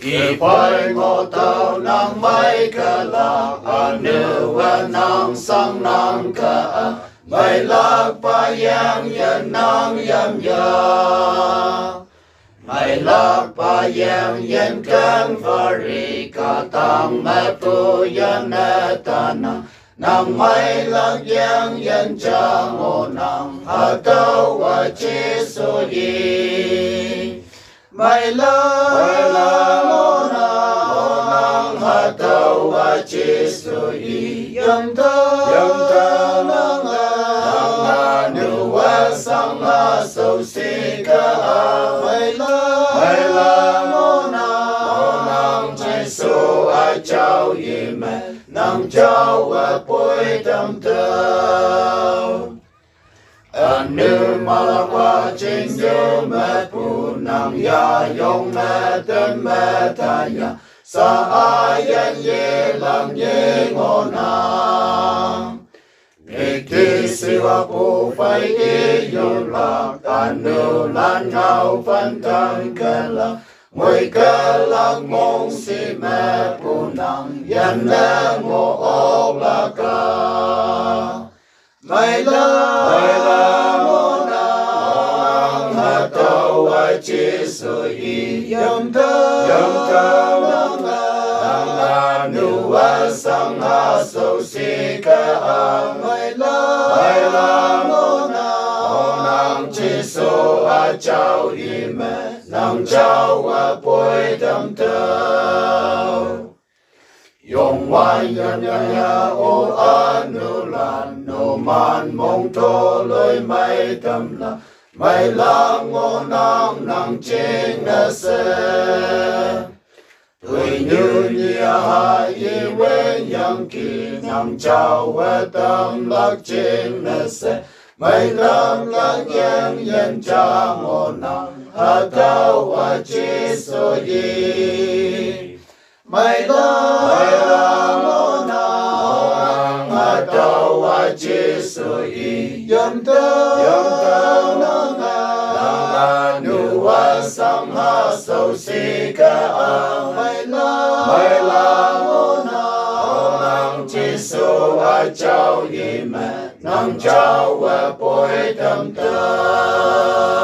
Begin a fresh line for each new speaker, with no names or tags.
Y phơi ngô tàu nang mai cả lạc anu và nang sang nang cả mai lạc pa yang yan nang yam ya mai lạc pa yang yan kan vari ka tang ma tu yan ta na nang mai lạc yang yan cha ngô nang ha tàu wa chi so yi mai lạc ngô nang ha tàu wa chi so yi yam ta nang ha nu wa sang ha so si ka mai lạc ngô nang chi so a chao yi me nang chao wa poi tam tao anu malakwa chingu me pu nang ya yong me ten me ta ya sa a yan ye lam ye ngo nang Niki siwa pu fai ye yong lạc anu lan ngao phân tăng ke lạc ngồi ke lạc mong si me pu nang yan le ngo ok la ka mai lạc ngô nang ha tàu wa chi so yi yam ta nang ha nu wa sang ha so si ka mai lạc ngô nang chi so a chao yi me nang chao wa poi tam tao Yong wai yan ya o anu lan no man mong to loi mai tam la mai la ngô nang ching na se Tui như nia ha yi wen yang ki nang chao wa tam lak ching na se mai tam lak yang yan cha ngô nang ha tao wa chi so yi mai lạc ngô nang ha tàu wa chi so yi yam ta nang ha nu wa sang ha so si ka mai lạc ngô nang chi so a chao yi me nang chao wa poi tam ta